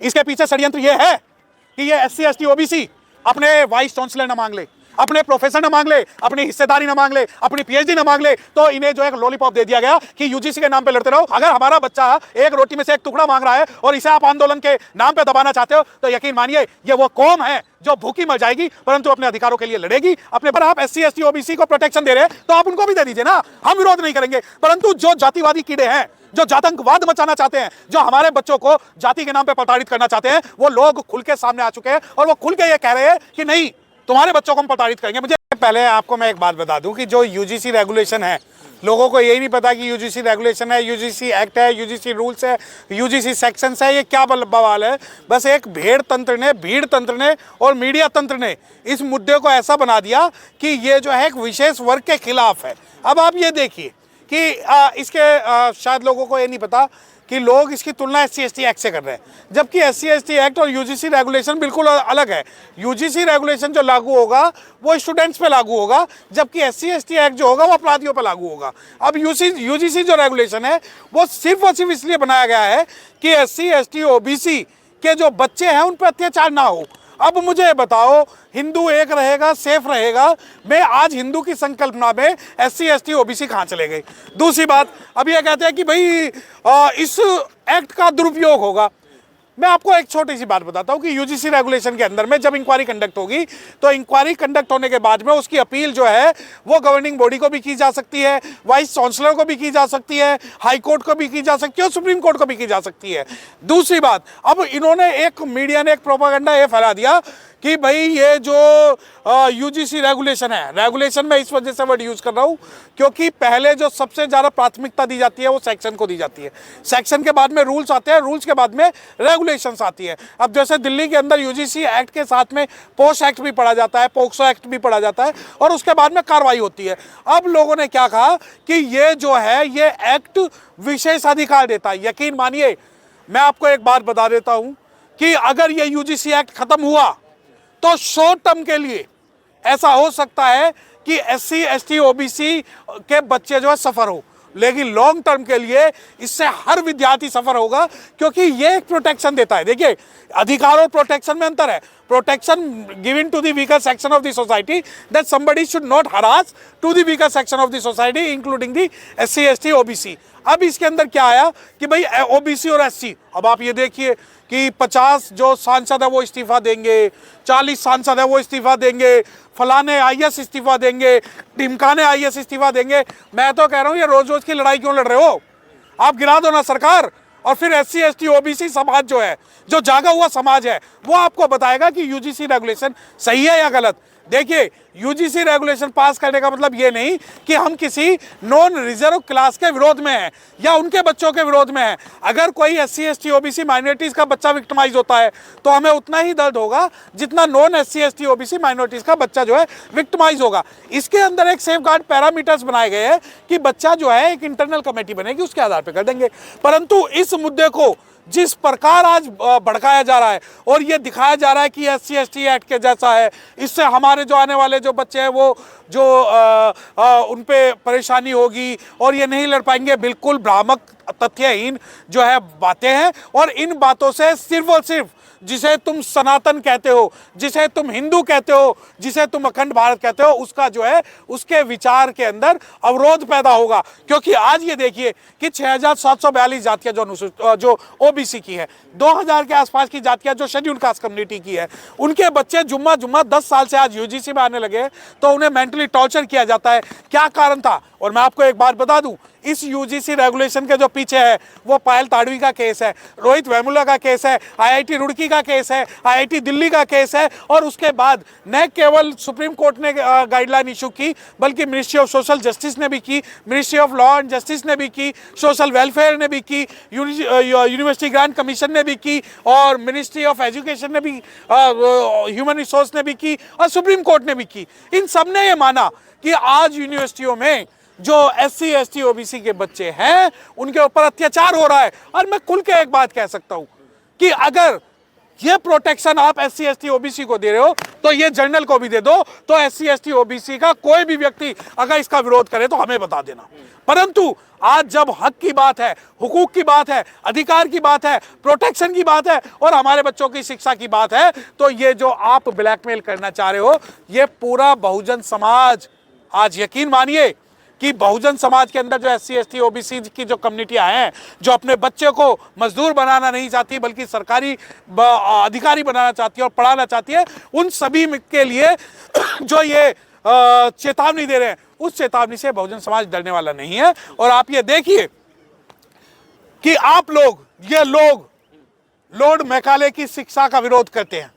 इसके पीछे षड्यंत्र ये है कि ये SC ST OBC अपने वाइस चांसलर न मांग ले, अपने प्रोफेसर न मांग ले, अपनी हिस्सेदारी न मांग ले, अपनी PhD न मांग ले, तो इन्हें जो एक लॉलीपॉप दे दिया गया कि UGC के नाम पे लड़ते रहो। अगर हमारा बच्चा एक रोटी में से एक टुकड़ा मांग रहा है और इसे आप आंदोलन के नाम पे दबाना चाहते हो, तो यकीन मानिए ये वो कौम है जो भूखी मर जाएगी परंतु अपने अधिकारों के लिए लड़ेगी। अपने पर आप SC ST OBC को प्रोटेक्शन दे रहे हैं तो आप उनको भी दे दीजिए ना, हम विरोध नहीं करेंगे। परंतु जो जातिवादी कीड़े हैं, जो जातंकवाद मचाना चाहते हैं, जो हमारे बच्चों को जाति के नाम पे प्रताड़ित करना चाहते हैं, वो लोग खुल के सामने आ चुके हैं और वो खुल के ये कह रहे हैं कि नहीं, तुम्हारे बच्चों को हम प्रताड़ित करेंगे। मुझे पहले आपको मैं एक बात बता दूं कि जो UGC रेगुलेशन है, लोगों को यही नहीं पता कि UGC रेगुलेशन है, UGC एक्ट है, UGC रूल्स है, UGC सेक्शंस है, ये क्या बवाल है। बस एक भीड़ तंत्र ने और मीडिया तंत्र ने इस मुद्दे को ऐसा बना दिया कि ये जो है एक विशेष वर्ग के खिलाफ है। अब आप ये देखिए कि इसके शायद लोगों को ये नहीं पता कि लोग इसकी तुलना SC ST एक्ट से कर रहे हैं, जबकि SC ST एक्ट और UGC रेगुलेशन बिल्कुल अलग है। UGC रेगुलेशन जो लागू होगा वो स्टूडेंट्स पे लागू होगा, जबकि SC ST एक्ट जो होगा वो अपराधियों पे लागू होगा। अब UGC जो रेगुलेशन है वो सिर्फ और सिर्फ इसलिए बनाया गया है कि SC ST OBC के जो बच्चे हैं उन पर अत्याचार ना हो। अब मुझे बताओ, हिंदू एक रहेगा, सेफ रहेगा, मैं आज हिंदू की संकल्पना में SC ST OBC कहाँ चले गए। दूसरी बात, अब ये कहते हैं कि भाई इस एक्ट का दुरुपयोग होगा। मैं आपको एक छोटी सी बात बताता हूँ कि UGC रेगुलेशन के अंदर में जब इंक्वायरी कंडक्ट होगी तो इंक्वायरी कंडक्ट होने के बाद में उसकी अपील जो है वो गवर्निंग बॉडी को भी की जा सकती है, वाइस चांसलर को भी की जा सकती है, हाई कोर्ट को भी की जा सकती है और सुप्रीम कोर्ट को भी की जा सकती है। दूसरी बात, अब इन्होंने एक मीडिया ने एक प्रोपेगेंडा ये फैला दिया कि भाई ये जो UGC रेगुलेशन है, रेगुलेशन में इस वजह से वर्ड यूज कर रहा हूँ क्योंकि पहले जो सबसे ज़्यादा प्राथमिकता दी जाती है वो सेक्शन को दी जाती है, सेक्शन के बाद में रूल्स आते हैं, रूल्स के बाद में रेगुलेशंस आती है। अब जैसे दिल्ली के अंदर UGC एक्ट के साथ में पोस्ट एक्ट भी पढ़ा जाता है, पोक्सो एक्ट भी पढ़ा जाता है और उसके बाद में कार्रवाई होती है। अब लोगों ने क्या कहा कि ये जो है ये एक्ट विशेषाधिकार देता है। यकीन मानिए, मैं आपको एक बात बता देता हूँ कि अगर ये UGC एक्ट खत्म हुआ तो शॉर्ट टर्म के लिए ऐसा हो सकता है कि SC ST OBC के बच्चे जो है सफर हो, लेकिन लॉन्ग टर्म के लिए इससे हर विद्यार्थी सफर होगा क्योंकि ये एक प्रोटेक्शन देता है। देखिए, अधिकार और प्रोटेक्शन में अंतर है। Protection given to the weaker section of the society that somebody should not harass to the weaker section of the society including the SC ST OBC। अब इसके अंदर क्या आया कि भाई OBC और SC, अब आप ये देखिए कि 50 जो सांसद है वो इस्तीफा देंगे, 40 सांसद है वो इस्तीफा देंगे, फलाने IAS इस्तीफा देंगे, ढिमकाने IAS इस्तीफा देंगे। मैं तो कह रहा हूँ ये रोज रोज की लड़ाई क्यों लड़ रहे हो? आप गिरा दो ना सरकार और फिर SC ST OBC समाज जो है, जो जागा हुआ समाज है, वो आपको बताएगा कि UGC रेगुलेशन सही है या गलत। देखिए, UGC रेगुलेशन पास करने का मतलब ये नहीं कि हम किसी नॉन रिजर्व क्लास के विरोध में हैं या उनके बच्चों के विरोध में हैं। अगर कोई SC ST OBC माइनॉरिटीज का बच्चा विक्टिमाइज होता है तो हमें उतना ही दर्द होगा जितना non SC ST OBC minorities का बच्चा जो है विक्टिमाइज होगा। इसके अंदर एक सेफगार्ड पैरामीटर्स बनाए गए हैं कि बच्चा जो है एक इंटरनल कमेटी बनेगी, उसके आधार पर कर देंगे। परंतु इस मुद्दे को जिस प्रकार आज भड़काया जा रहा है और ये दिखाया जा रहा है कि SC ST एक्ट के जैसा है, इससे हमारे जो आने वाले जो बच्चे हैं वो जो उन पे परेशानी होगी और ये नहीं लड़ पाएंगे, बिल्कुल भ्रामक तथ्यहीन जो है बातें हैं। और इन बातों से सिर्फ और सिर्फ जिसे तुम सनातन कहते हो, जिसे तुम हिंदू कहते हो, जिसे तुम अखंड भारत कहते हो, उसका जो है उसके विचार के अंदर अवरोध पैदा होगा। क्योंकि आज ये देखिए कि 6742 जातियां जो OBC की है, 2000 के आसपास की जातियां जो शेड्यूल कास्ट कम्युनिटी की है, उनके बच्चे जुम्मा 10 साल से आज UGC में आने लगे तो उन्हें मेंटली टॉर्चर किया जाता है। क्या कारण था? और मैं आपको एक बात बता दूं, इस UGC रेगुलेशन के जो पीछे है वो पायल ताड़वी का केस है, रोहित वेमुला का केस है, IIT रुड़की का केस है, IIT दिल्ली का केस है। और उसके बाद न केवल सुप्रीम कोर्ट ने गाइडलाइन इशू की बल्कि मिनिस्ट्री ऑफ सोशल जस्टिस ने भी की, ministry of law and justice ने भी की, सोशल वेलफेयर ने भी की, यूनिवर्सिटी ग्रांट कमीशन ने भी की और मिनिस्ट्री ऑफ एजुकेशन ने भी, ह्यूमन रिसोर्स ने भी की और सुप्रीम कोर्ट ने भी की। इन सब ने ये माना कि आज यूनिवर्सिटियों में जो SC ST OBC के बच्चे हैं उनके ऊपर अत्याचार हो रहा है। और मैं खुल के एक बात कह सकता हूं कि अगर ये प्रोटेक्शन आप SC ST OBC को दे रहे हो तो ये जर्नल को भी दे दो। तो SC ST OBC का कोई भी व्यक्ति अगर इसका विरोध करे तो हमें बता देना। परंतु आज जब हक की बात है, हुकूक की बात है, अधिकार की बात है, प्रोटेक्शन की बात है और हमारे बच्चों की शिक्षा की बात है, तो ये जो आप ब्लैकमेल करना चाह रहे हो, ये पूरा बहुजन समाज, आज यकीन मानिए कि बहुजन समाज के अंदर जो SC ST OBC की जो कम्युनिटियां हैं, जो अपने बच्चे को मजदूर बनाना नहीं चाहती बल्कि सरकारी अधिकारी बनाना चाहती है और पढ़ाना चाहती है, उन सभी के लिए जो ये चेतावनी दे रहे हैं, उस चेतावनी से बहुजन समाज डरने वाला नहीं है। और आप ये देखिए कि आप लोग, ये लोग लॉर्ड मैकाले की शिक्षा का विरोध करते हैं,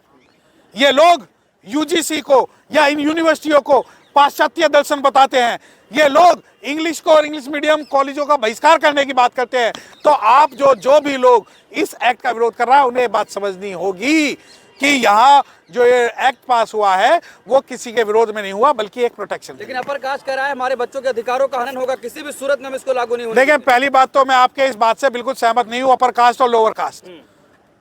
ये लोग UGC को या इन यूनिवर्सिटियों को पाश्चात्य दर्शन बताते हैं, ये लोग इंग्लिश को और इंग्लिश मीडियम कॉलेजों का बहिष्कार करने की बात करते हैं। तो आप जो भी लोग इस एक्ट का विरोध कर रहा है, उन्हें बात समझनी होगी कि यहाँ जो ये एक्ट पास हुआ है वो किसी के विरोध में नहीं हुआ बल्कि एक प्रोटेक्शन। लेकिन अपर कास्ट कह रहा है हमारे बच्चों के अधिकारों का हनन होगा, किसी भी सूरत में हम इसको लागू नहीं होने देखिए, पहली बात तो मैं आपके इस बात से बिल्कुल सहमत नहीं हूँ। अपर कास्ट और लोअर कास्ट,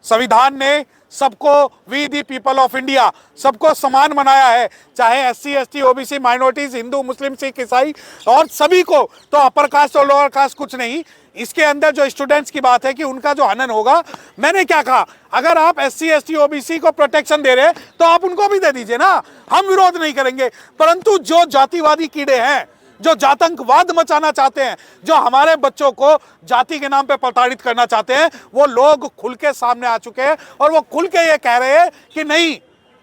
संविधान ने सबको, we the people of India, सबको समान बनाया है, चाहे SC ST OBC minorities, Hindu मुस्लिम सिख ईसाई और सभी को। तो अपर कास्ट और लोअर कास्ट कुछ नहीं। इसके अंदर जो स्टूडेंट्स की बात है कि उनका जो हनन होगा, मैंने क्या कहा, अगर आप SC ST OBC को प्रोटेक्शन दे रहे हैं तो आप उनको भी दे दीजिए ना, हम विरोध नहीं करेंगे। परंतु जो जातिवादी कीड़े हैं, जो जातंकवाद मचाना चाहते हैं, जो हमारे बच्चों को जाति के नाम पे प्रताड़ित करना चाहते हैं, वो लोग खुल के सामने आ चुके हैं और वो खुल के ये कह रहे हैं कि नहीं,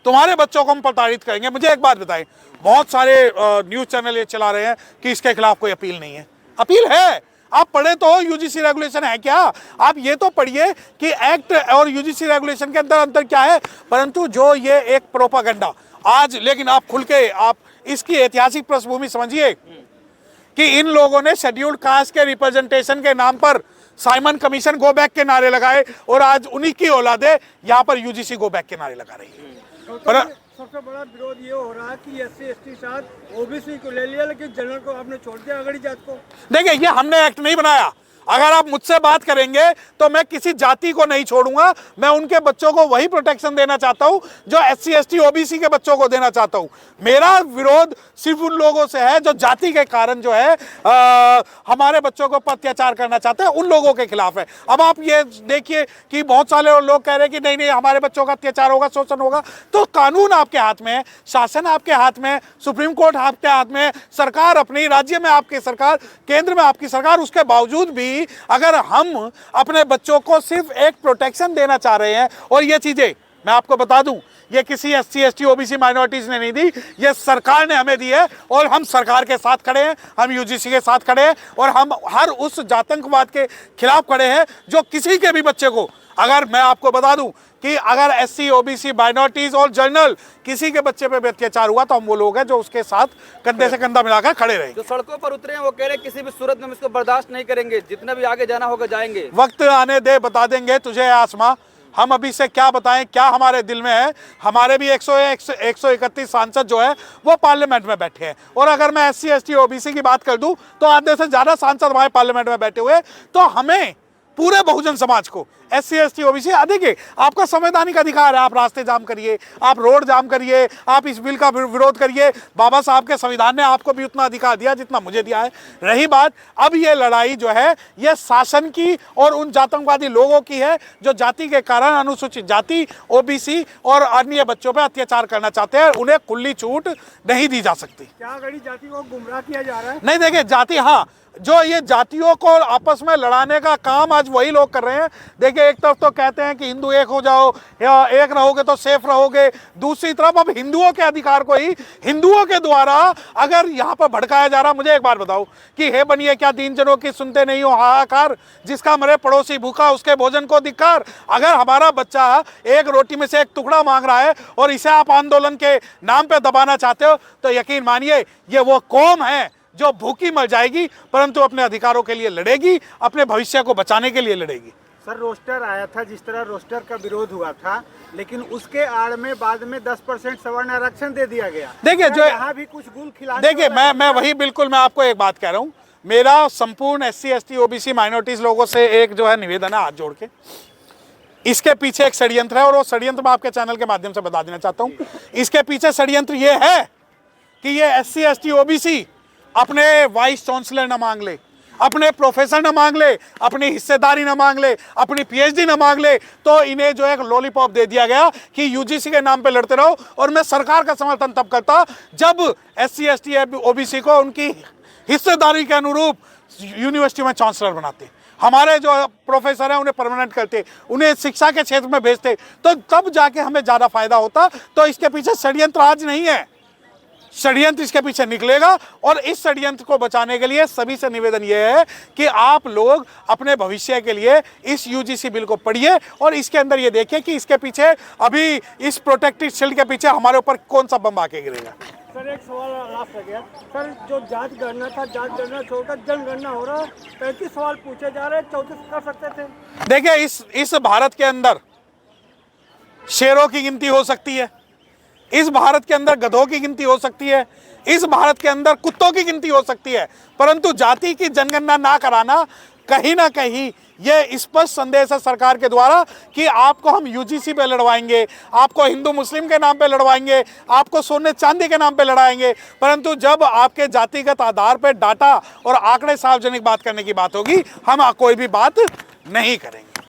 तुम्हारे बच्चों को हम प्रताड़ित करेंगे। मुझे एक बात बताएं, बहुत सारे न्यूज चैनल ये चला रहे हैं कि इसके खिलाफ कोई अपील नहीं है। अपील है, आप पढ़े तो UGC रेगुलेशन है क्या, आप ये तो पढ़िए कि एक्ट और UGC रेगुलेशन के अंदर अंतर क्या है। परंतु जो ये एक प्रोपागेंडा आज, लेकिन आप खुल के आप इसकी ऐतिहासिक पृष्ठभूमि समझिए कि इन लोगों ने शेड्यूल्ड कास्ट के रिप्रेजेंटेशन के नाम पर साइमन कमीशन गो बैक के नारे लगाए और आज उन्हीं की औलादे यहाँ पर UGC गो बैक के नारे लगा रही है। पर सबसे बड़ा विरोध ये हो रहा है कि SC ST साथ OBC को ले लिया, लेकिन जनरल को आपने छोड़ दिया, अगड़ी जात को। देखिए, ये हमने एक्ट नहीं बनाया। अगर आप मुझसे बात करेंगे तो मैं किसी जाति को नहीं छोड़ूंगा, मैं उनके बच्चों को वही प्रोटेक्शन देना चाहता हूं जो SC ST OBC के बच्चों को देना चाहता हूं। मेरा विरोध सिर्फ उन लोगों से है जो जाति के कारण जो है हमारे बच्चों को अत्याचार करना चाहते हैं, उन लोगों के खिलाफ है। अब आप ये देखिए कि बहुत सारे लोग कह रहे हैं कि नहीं नहीं हमारे बच्चों का अत्याचार होगा, शोषण होगा। तो कानून आपके हाथ में है, शासन आपके हाथ में है, सुप्रीम कोर्ट आपके हाथ में है, सरकार अपनी, राज्य में आपकी सरकार, केंद्र में आपकी सरकार। उसके बावजूद भी अगर हम अपने बच्चों को सिर्फ एक प्रोटेक्शन देना चाह रहे हैं, और ये चीजें मैं आपको बता दूं, ये किसी SC ST OBC माइनॉरिटीज ने नहीं दी, ये सरकार ने हमें दी है और हम सरकार के साथ खड़े हैं, हम UGC के साथ खड़े हैं और हम हर उस जातंकवाद के खिलाफ खड़े हैं जो किसी के भी बच्चे को, अगर मैं आपको बता दूं कि अगर SC OBC माइनॉरिटीज और जर्नल किसी के बच्चे पे भी अत्याचार हुआ तो हम वो लोग हैं जो उसके साथ कंधे से कंधा मिलाकर खड़े रहे। जो सड़कों पर उतरे हैं वो कह रहे हैं किसी भी सूरत में हम इसको बर्दाश्त नहीं करेंगे, जितना भी आगे जाना होगा जाएंगे। वक्त आने दे, बता देंगे तुझे आसमां। हम अभी से क्या बताएं, क्या हमारे दिल में है। हमारे भी 131 सांसद जो है वो पार्लियामेंट में बैठे हैं, और अगर मैं SC ST OBC की बात कर दूं तो आधे से ज्यादा सांसद हमारे पार्लियामेंट में बैठे हुए। तो हमें पूरे बहुजन समाज को SC ST OBC देखिए, आपका संवैधानिक अधिकार है, आप रास्ते जाम करिए, आप रोड जाम करिए, आप इस बिल का विरोध करिए। बाबा साहब के संविधान ने आपको भी उतना अधिकार दिया जितना मुझे दिया है। रही बात, अब ये लड़ाई जो है ये शासन की और उन जातंकवादी लोगों की है जो जाति के कारण अनुसूचित जाति, OBC और अन्य बच्चों पर अत्याचार करना चाहते हैं। उन्हें खुली छूट नहीं दी जा सकती। क्या अगड़ी जाति को गुमराह किया जा रहा है? नहीं, देखिए जाति, हाँ, जो ये जातियों को आपस में लड़ाने का काम आज वही लोग कर रहे हैं। देखिए, एक तरफ तो कहते हैं कि हिंदू एक हो जाओ, या एक रहोगे तो सेफ रहोगे, दूसरी तरफ अब हिंदुओं के अधिकार को ही हिंदुओं के द्वारा अगर यहाँ पर भड़काया जा रहा। मुझे एक बात बताओ कि हे बनिए क्या दीन जनों की सुनते नहीं हो हाहाकार, जिसका मरे पड़ोसी भूखा उसके भोजन को धिक्कार। अगर हमारा बच्चा एक रोटी में से एक टुकड़ा मांग रहा है और इसे आप आंदोलन के नाम पे दबाना चाहते हो, तो यकीन मानिए ये वो कौम है जो भूखी मर जाएगी परंतु अपने अधिकारों के लिए लड़ेगी, अपने भविष्य को बचाने के लिए लड़ेगी। सर, रोस्टर आया था, जिस तरह रोस्टर का विरोध हुआ था, लेकिन उसके आड़ में बाद में 10% सवर्ण आरक्षण दे दिया गया। देखिए, जो यहाँ भी कुछ गुल खिला, देखिए मैं वही बिल्कुल मैं आपको एक बात कह रहा हूँ। मेरा संपूर्ण SC ST OBC माइनॉरिटीज लोगों से एक जो है निवेदन है हाथ जोड़ के इसके पीछे एक षड्यंत्र है और वो षड्यंत्र मैं आपके चैनल के माध्यम से बता देना चाहता हूं। इसके पीछे षड्यंत्र ये है कि ये SC ST OBC अपने वाइस चांसलर न मांग ले, अपने प्रोफेसर न मांग ले, अपनी हिस्सेदारी न मांग ले, अपनी PhD न मांग ले, तो इन्हें जो एक लॉलीपॉप दे दिया गया कि UGC के नाम पे लड़ते रहो। और मैं सरकार का समर्थन तब करता जब SC ST OBC को उनकी हिस्सेदारी के अनुरूप यूनिवर्सिटी में चांसलर बनाते, हमारे जो प्रोफेसर हैं उन्हें परमानेंट करते, उन्हें शिक्षा के क्षेत्र में भेजते, तो तब जाके हमें ज़्यादा फायदा होता। तो इसके पीछे षड्यंत्र आज नहीं है, षड्यंत्र इसके पीछे निकलेगा। और इस षड्यंत्र को बचाने के लिए सभी से निवेदन यह है कि आप लोग अपने भविष्य के लिए इस UGC बिल को पढ़िए और इसके अंदर ये देखिए कि इसके पीछे अभी इस प्रोटेक्टेड शील्ड के पीछे हमारे ऊपर कौन सा बम आके गिरेगा। सर एक सवाल लास्ट रह गया सर, जो जांच गणना था, जांच गणना छोड़कर जनगणना हो रहा है, 35 सवाल पूछे जा रहे हैं, 34 कर सकते थे। देखिए इस भारत के अंदर शेरों की गिनती हो सकती है, इस भारत के अंदर गधों की गिनती हो सकती है, इस भारत के अंदर कुत्तों की गिनती हो सकती है, परंतु जाति की जनगणना ना कराना कहीं ना कहीं यह स्पष्ट संदेश है सरकार के द्वारा कि आपको हम UGC पे लड़वाएंगे, आपको हिंदू मुस्लिम के नाम पे लड़वाएंगे, आपको सोने चांदी के नाम पे लड़ाएंगे, परंतु जब आपके जातिगत आधार पे डाटा और आंकड़े सार्वजनिक बात करने की बात होगी, हम कोई भी बात नहीं करेंगे।